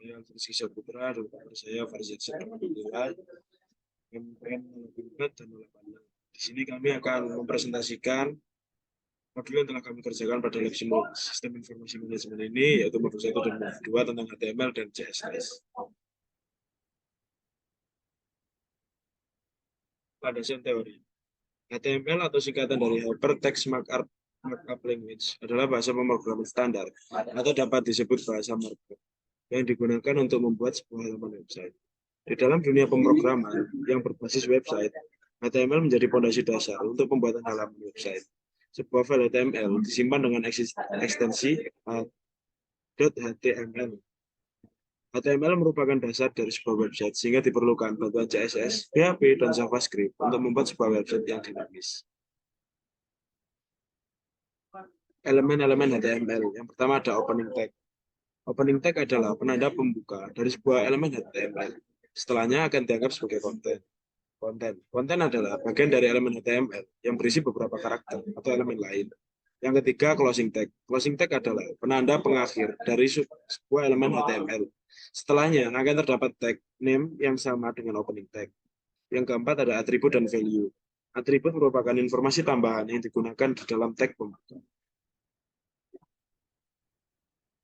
Saya Rizky Saputra, dan saya Farzad Alhamdulillah, MPN 04 dan 08. Di sini kami akan mempresentasikan modul yang telah kami kerjakan pada lab sistem informasi manajemen ini, yaitu modul 1 dan modul 2 tentang HTML dan CSS. Landasan teori. HTML atau singkatan dari Hypertext Markup Language adalah bahasa pemrograman standar atau dapat disebut bahasa markup yang digunakan untuk membuat sebuah halaman website. Di dalam dunia pemrograman yang berbasis website, HTML menjadi fondasi dasar untuk pembuatan halaman website. Sebuah file HTML disimpan dengan ekstensi .html. HTML merupakan dasar dari sebuah website, sehingga diperlukan bantuan CSS, PHP, dan JavaScript untuk membuat sebuah website yang dinamis. Elemen-elemen HTML. Yang pertama ada opening tag. Opening tag adalah penanda pembuka dari sebuah elemen HTML. Setelahnya akan dianggap sebagai konten. Konten adalah bagian dari elemen HTML yang berisi beberapa karakter atau elemen lain. Yang ketiga, closing tag. Closing tag adalah penanda pengakhir dari sebuah elemen HTML. Setelahnya akan terdapat tag name yang sama dengan opening tag. Yang keempat ada atribut dan value. Atribut merupakan informasi tambahan yang digunakan di dalam tag pembuka.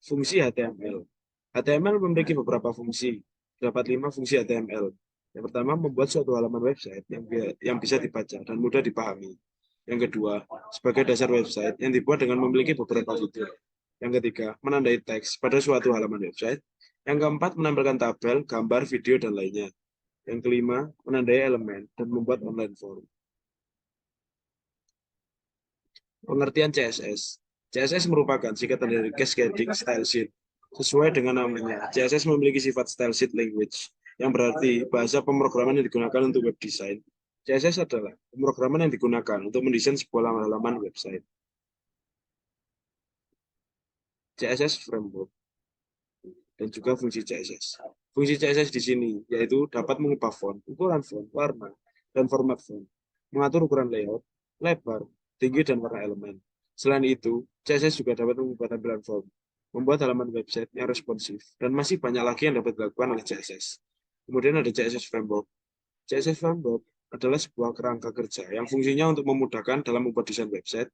Fungsi HTML. HTML memiliki beberapa fungsi. Terdapat 5 fungsi HTML. Yang pertama, membuat suatu halaman website yang bisa dibaca dan mudah dipahami. Yang kedua, sebagai dasar website yang dibuat dengan memiliki beberapa fitur. Yang ketiga, menandai teks pada suatu halaman website. Yang keempat, menampilkan tabel, gambar, video, dan lainnya. Yang kelima, menandai elemen dan membuat online form. Pengertian CSS. CSS merupakan singkatan dari Cascading Style Sheet. Sesuai dengan namanya, CSS memiliki sifat style sheet language, yang berarti bahasa pemrograman yang digunakan untuk web design. CSS adalah pemrograman yang digunakan untuk mendesain sebuah halaman website. CSS Framework dan juga fungsi CSS. Fungsi CSS di sini yaitu dapat mengubah font, ukuran font, warna, dan format font, mengatur ukuran layout, lebar, tinggi, dan warna elemen. Selain itu, CSS juga dapat mengubah tampilan form, membuat halaman website yang responsif, dan masih banyak lagi yang dapat dilakukan oleh CSS. Kemudian ada CSS Framework. CSS Framework adalah sebuah kerangka kerja yang fungsinya untuk memudahkan dalam membuat desain website.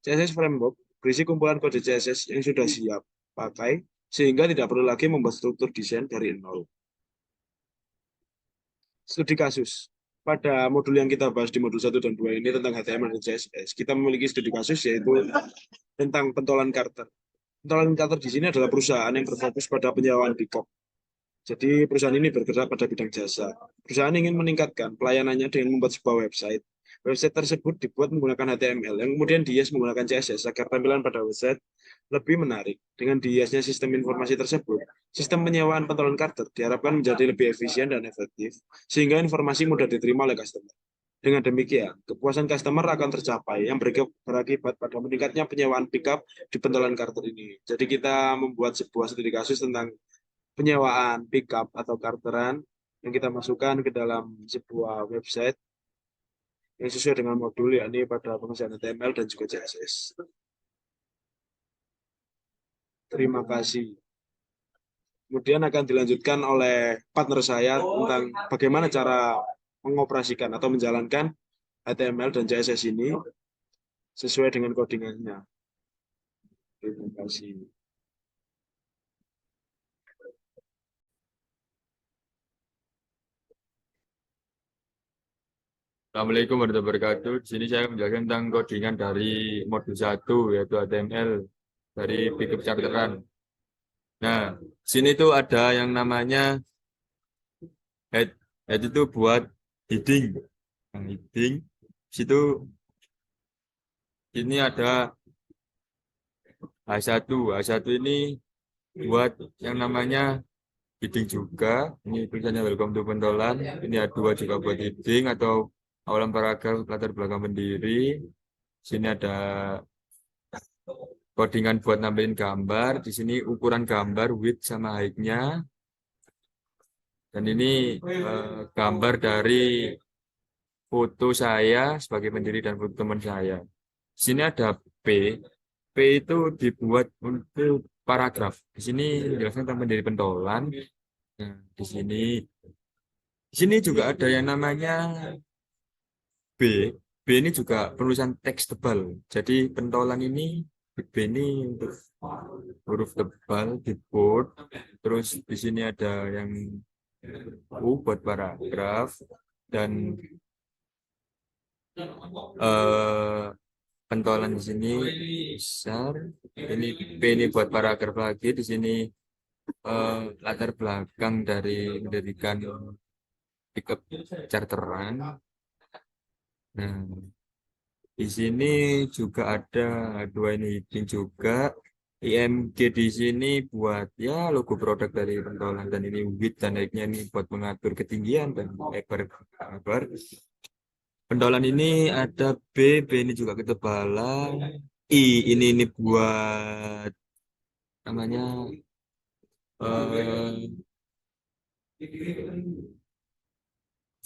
CSS Framework berisi kumpulan kode CSS yang sudah siap pakai, sehingga tidak perlu lagi membuat struktur desain dari nol. Studi kasus. Pada modul yang kita bahas di modul 1 dan 2 ini tentang HTML dan CSS, kita memiliki studi kasus yaitu tentang pentolan Carter. Pentolan Carter di sini adalah perusahaan yang berfokus pada penyewaan pick-up. Jadi perusahaan ini bergerak pada bidang jasa. Perusahaan ingin meningkatkan pelayanannya dengan membuat sebuah website. Website tersebut dibuat menggunakan HTML yang kemudian dihias menggunakan CSS agar tampilan pada website lebih menarik. Dengan dihiasnya sistem informasi tersebut, sistem penyewaan pentolan Carter diharapkan menjadi lebih efisien dan efektif, sehingga informasi mudah diterima oleh customer. Dengan demikian, kepuasan customer akan tercapai yang berakibat pada meningkatnya penyewaan pickup di pentolan Carter ini. Jadi kita membuat sebuah studi kasus tentang penyewaan pickup atau karteran yang kita masukkan ke dalam sebuah website yang sesuai dengan modul, yakni pada pengerjaan HTML dan juga CSS. Terima kasih. Kemudian akan dilanjutkan oleh partner saya tentang bagaimana cara mengoperasikan atau menjalankan HTML dan CSS ini sesuai dengan codingannya. Terima kasih. Assalamualaikum warahmatullahi wabarakatuh. Di sini saya menjelaskan tentang codingan dari modul 1 yaitu HTML dari pickup charteran. Nah, sini tuh ada yang namanya head. Head itu buat heading. Yang heading situ ini ada H1. H1 ini buat yang namanya heading juga. Ini tulisannya welcome to pentolan. Ini H2 juga buat heading atau awalan paragraf latar belakang pendiri. Sini ada codingan buat nampilin gambar. Di sini ukuran gambar width sama height-nya. Dan ini gambar dari foto saya sebagai pendiri dan foto teman saya. Di sini ada P. P itu dibuat untuk paragraf. Di sini menjelaskan tentang pendiri pentolan. Nah, di sini juga ada yang namanya B. B ini juga penulisan teks tebal. Jadi pentolan ini B ini untuk huruf tebal di bold. Terus di sini ada yang U buat paragraf dan eh, pentolan di sini besar. Ini P ini buat paragraf lagi. Di sini latar belakang dari mendirikan pickup charteran. Nah, di sini juga ada dua ini heading juga. IMG di sini buat ya logo produk dari pentolan dan ini width dan height-nya ini buat mengatur ketinggian dan lebar gambar. Pentolan ini ada B ini juga ketebalan. Ini buat namanya eh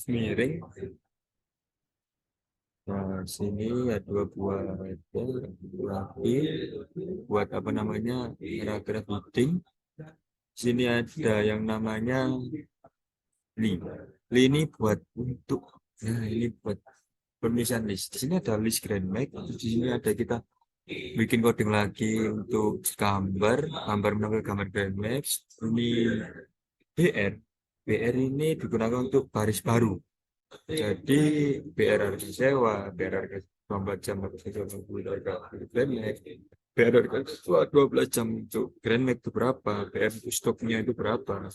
miring. Nah, sini ada dua buah lagi buat apa namanya paragraf heading. Sini ada yang namanya li. Li ini buat untuk nah ini buat penulisan list. Di sini ada list Grand Max. Di sini ada kita bikin coding lagi untuk gambar menambah gambar Grand Max. Ini BR. BR ini digunakan untuk baris baru. Jadi BR harga sewa, BR harga 24 jam harga sewa, harga Grand Max. BR harga sewa 12 jam untuk Grand Max itu berapa? BR itu stoknya itu berapa?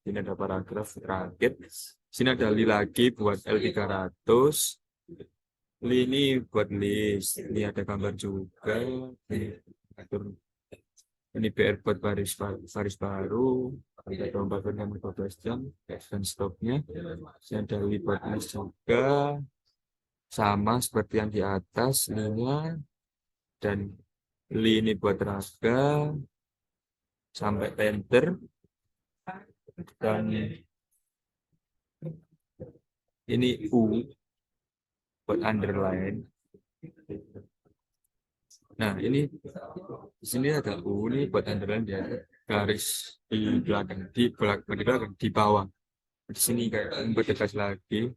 Ini ada paragraf terakhir. Sini ada li lagi buat L300. Li ini buat list. Ini ada gambar juga. Ini atur. Ini PR buat baris baru. Ada pembagian 15 jam. Dan stopnya. Sini ada li buat list juga. Sama seperti yang di atas. Linya. Dan li ini buat raga. Sampai enter. Dan ini U buat underline. Nah, ini di sini ada U ini buat underline dia garis di bawah. Di sini kayak mempertegas lagi.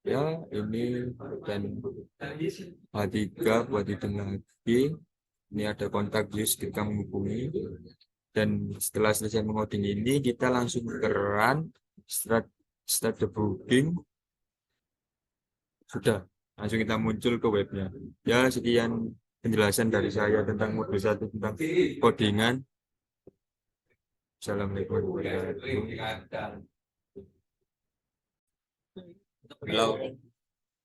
Ya, ini dan H3 buat hitung lagi. Ini ada kontak use kita menghubungi. Dan setelah selesai mengoding ini, kita langsung ke run, start the booking. Sudah, langsung kita muncul ke webnya. Ya, sekian penjelasan dari saya tentang modul 1 tentang codingan. Assalamualaikum warahmatullahi wabarakatuh. Halo,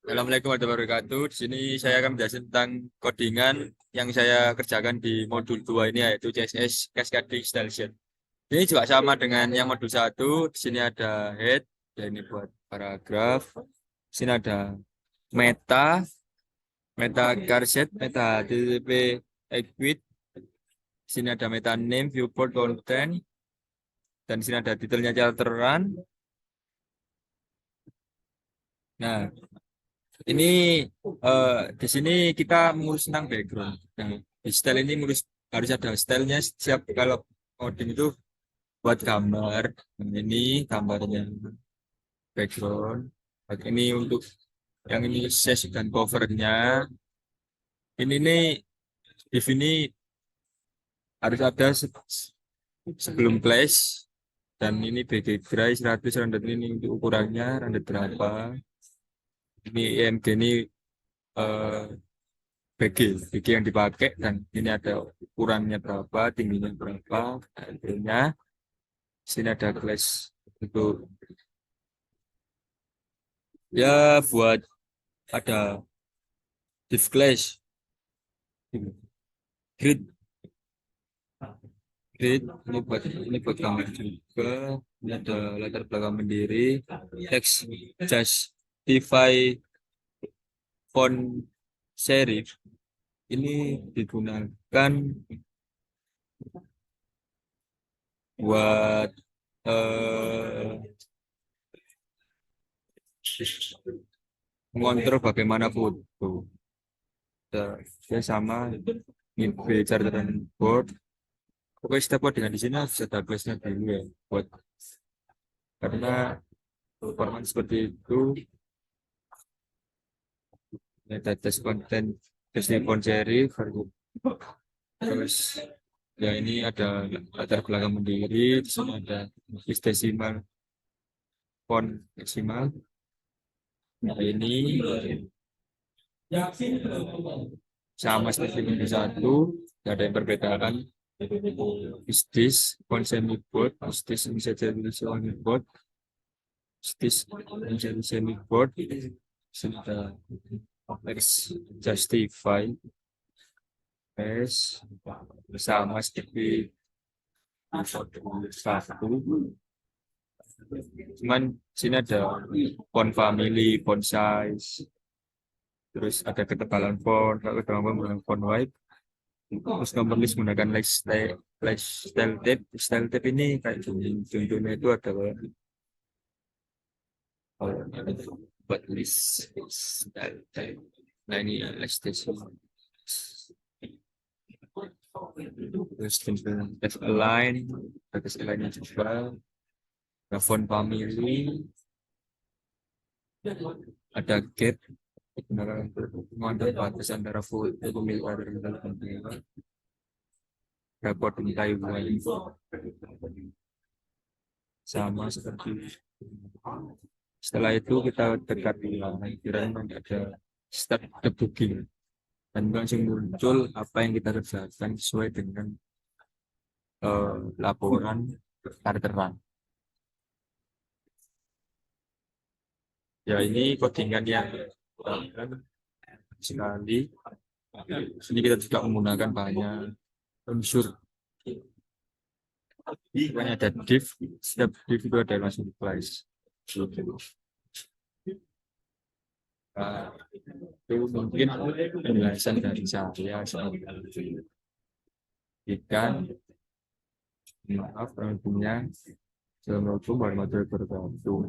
Assalamualaikum warahmatullahi wabarakatuh. Di sini saya akan menjelaskan tentang codingan yang saya kerjakan di modul 2 ini yaitu CSS Cascading Style Sheet. Ini juga sama dengan yang modul 1. Di sini ada head, dan ini buat paragraf. Di sini ada meta charset, meta HTTP equid. Di sini ada meta name, viewport content, dan di sini ada detailnya charteran. Nah, ini di sini kita mengurus tentang background. Nah, di style ini harus ada stylenya setiap kalau coding itu buat gambar. Nah, ini gambarnya background. Ini untuk yang ini size dan covernya. Ini nih di sini harus ada sebelum clash dan ini BG dry 100 rendet ini untuk ukurannya rendet berapa. Ini EMG ini eh, BG yang dipakai dan ini ada ukurannya berapa, tingginya berapa, harganya. Sini ada class untuk ya buat ada div class, grid, ini buat gambar juga. Ini ada latar belakang pendiri, text justify font serif. Ini digunakan buat mengontrol bagaimana foto. Ya sama ngimpi charteran board. Pokoknya setiap codingan di sini harus ada kelasnya dulu ya, buat karena performance seperti itu. Data tes konten, tesnya Ponseri, terus ya ini ada latar belakang mendiri, di sini ada list desimal, font desimal. Nah ini sama seperti minggu satu, tidak ada yang perbedaan. Is this font semi bold? Is this semi bold? Is this semi bold? Sudah let's justify s sama seperti satu, cuman sini ada font family, font size, terus ada ketebalan font, kalau kita menggunakan font white, terus nomor list menggunakan style tab ini kayak gini. Contohnya itu ada buat list style tab. Nah ini list decimal. Terus text align, text align juga. Ada font family, ada gap, mengatur batas antara foto pemilihan dan pemilihan. Reporting timeline sama seperti setelah itu kita dekat dengan kira-kira ada start debugging dan langsung muncul apa yang kita kerjakan sesuai dengan laporan charteran. Ya ini codingan yang sekali. Sini kita juga menggunakan banyak unsur. Banyak ada div, setiap div itu ada langsung class. Nah, itu mungkin penjelasan dari saya ikan. Maaf penontonnya. Assalamualaikum warahmatullahi wabarakatuh.